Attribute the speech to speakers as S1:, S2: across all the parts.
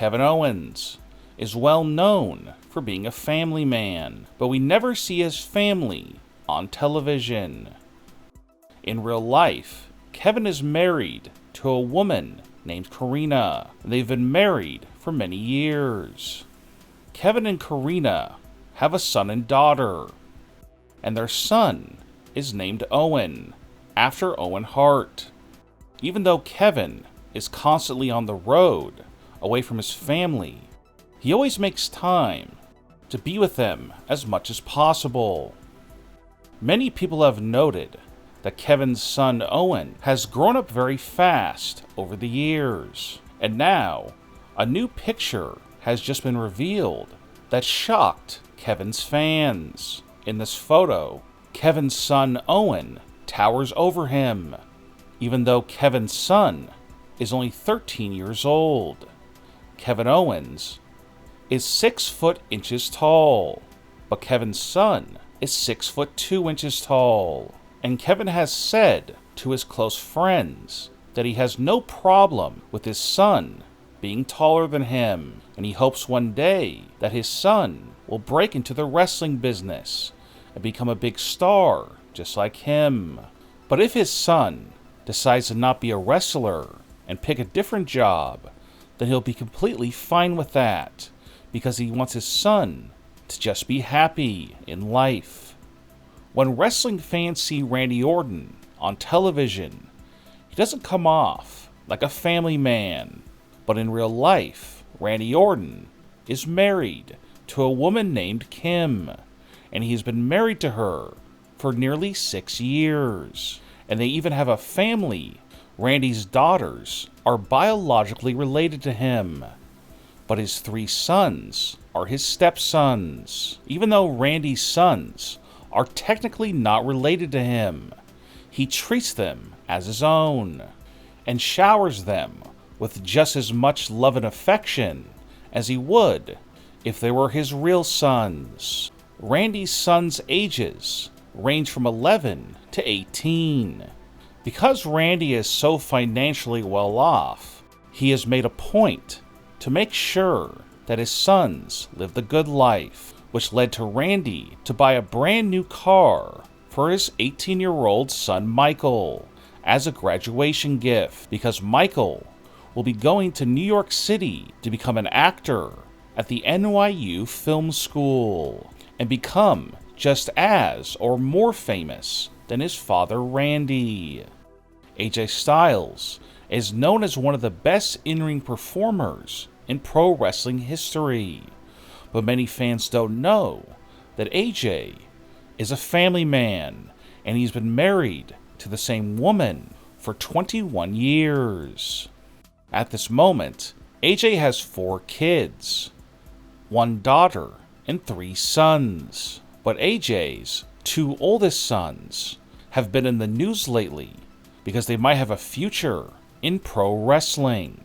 S1: Kevin Owens is well known for being a family man, but we never see his family on television. In real life, Kevin is married to a woman named Karina. They've been married for many years. Kevin and Karina have a son and daughter, and their son is named Owen, after Owen Hart. Even though Kevin is constantly on the road, away from his family, he always makes time to be with them as much as possible. Many people have noted that Kevin's son Owen has grown up very fast over the years, and now a new picture has just been revealed that shocked Kevin's fans. In this photo, Kevin's son Owen towers over him, even though Kevin's son is only 13 years old. Kevin Owens is 6 foot inches tall, but Kevin's son is 6 foot 2 inches tall. And Kevin has said to his close friends that he has no problem with his son being taller than him, and he hopes one day that his son will break into the wrestling business and become a big star just like him. But if his son decides to not be a wrestler and pick a different job, then he'll be completely fine with that, because he wants his son to just be happy in life. When wrestling fans see Randy Orton on television, he doesn't come off like a family man, but in real life, Randy Orton is married to a woman named Kim, and he's been married to her for nearly 6 years, and they even have a family. Randy's daughters are biologically related to him, but his 3 sons are his stepsons. Even though Randy's sons are technically not related to him, he treats them as his own, and showers them with just as much love and affection as he would if they were his real sons. Randy's sons' ages range from 11 to 18. Because Randy is so financially well off, he has made a point to make sure that his sons live the good life, which led to Randy to buy a brand new car for his 18-year-old son Michael as a graduation gift, because Michael will be going to New York City to become an actor at the NYU Film School and become just as or more famous than his father Randy. AJ Styles is known as one of the best in-ring performers in pro wrestling history, but many fans don't know that AJ is a family man, and he's been married to the same woman for 21 years. At this moment, AJ has 4 kids, 1 daughter and 3 sons, but AJ's 2 oldest sons have been in the news lately because they might have a future in pro wrestling.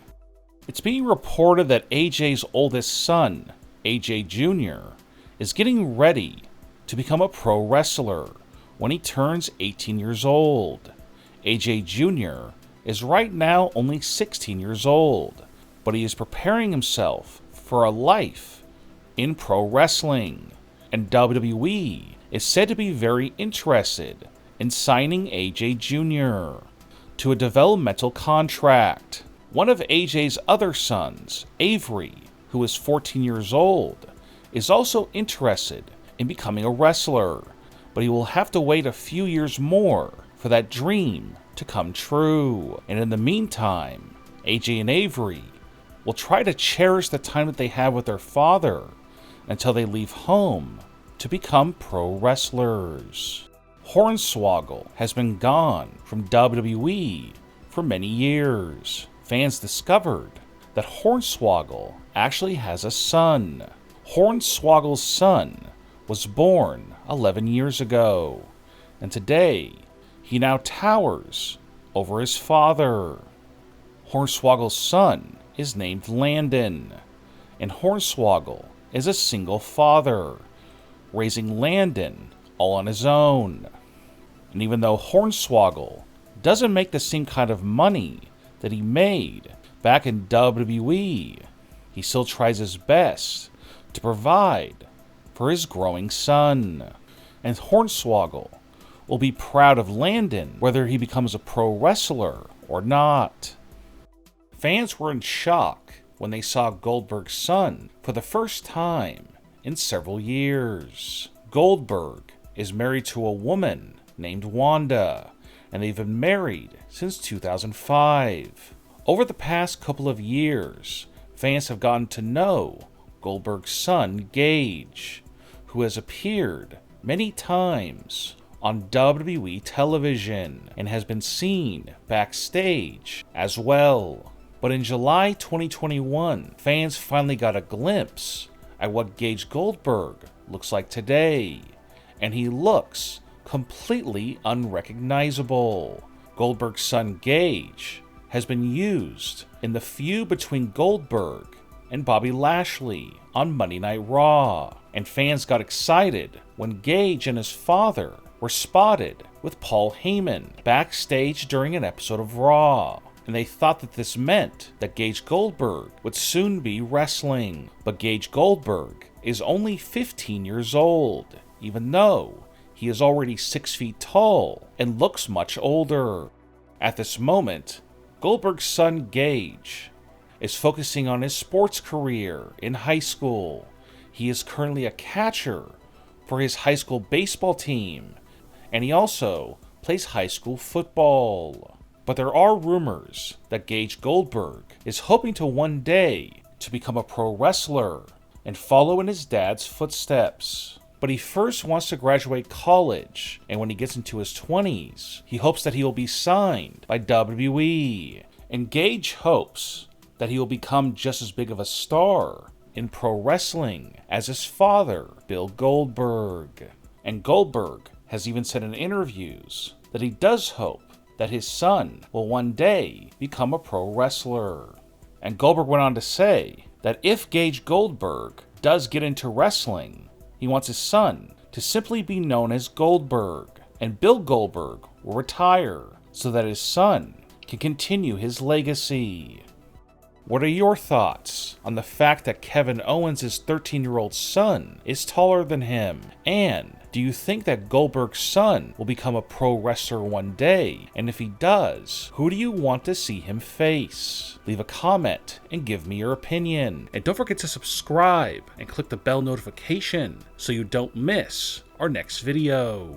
S1: It's being reported that AJ's oldest son, AJ Jr., is getting ready to become a pro wrestler when he turns 18 years old. AJ Jr. is right now only 16 years old, but he is preparing himself for a life in pro wrestling, and WWE is said to be very interested in signing AJ Jr. to a developmental contract. One of AJ's other sons, Avery, who is 14 years old, is also interested in becoming a wrestler, but he will have to wait a few years more for that dream to come true. And in the meantime, AJ and Avery will try to cherish the time that they have with their father until they leave home to become pro wrestlers. Hornswoggle has been gone from WWE for many years. Fans discovered that Hornswoggle actually has a son. Hornswoggle's son was born 11 years ago, and today he now towers over his father. Hornswoggle's son is named Landon, and Hornswoggle is a single father, raising Landon all on his own. And even though Hornswoggle doesn't make the same kind of money that he made back in WWE, he still tries his best to provide for his growing son. And Hornswoggle will be proud of Landon whether he becomes a pro wrestler or not. Fans were in shock when they saw Goldberg's son for the first time in several years. Goldberg is married to a woman named Wanda, and they've been married since 2005. Over the past couple of years, fans have gotten to know Goldberg's son, Gage, who has appeared many times on WWE television and has been seen backstage as well. But in July 2021, fans finally got a glimpse at what Gage Goldberg looks like today, and he looks completely unrecognizable. Goldberg's son Gage has been used in the feud between Goldberg and Bobby Lashley on Monday Night Raw, and fans got excited when Gage and his father were spotted with Paul Heyman backstage during an episode of Raw, and they thought that this meant that Gage Goldberg would soon be wrestling. But Gage Goldberg is only 15 years old, even though he is already 6 feet tall and looks much older. At this moment, Goldberg's son Gage is focusing on his sports career in high school. He is currently a catcher for his high school baseball team, and he also plays high school football. But there are rumors that Gage Goldberg is hoping to one day to become a pro wrestler and follow in his dad's footsteps. But he first wants to graduate college, and when he gets into his 20s, he hopes that he will be signed by WWE. And Gage hopes that he will become just as big of a star in pro wrestling as his father, Bill Goldberg. And Goldberg has even said in interviews that he does hope that his son will one day become a pro wrestler. And Goldberg went on to say that if Gage Goldberg does get into wrestling, he wants his son to simply be known as Goldberg, and Bill Goldberg will retire so that his son can continue his legacy. What are your thoughts on the fact that Kevin Owens' 13-year-old son is taller than him? And do you think that Goldberg's son will become a pro wrestler one day? And if he does, who do you want to see him face? Leave a comment and give me your opinion. And don't forget to subscribe and click the bell notification so you don't miss our next video.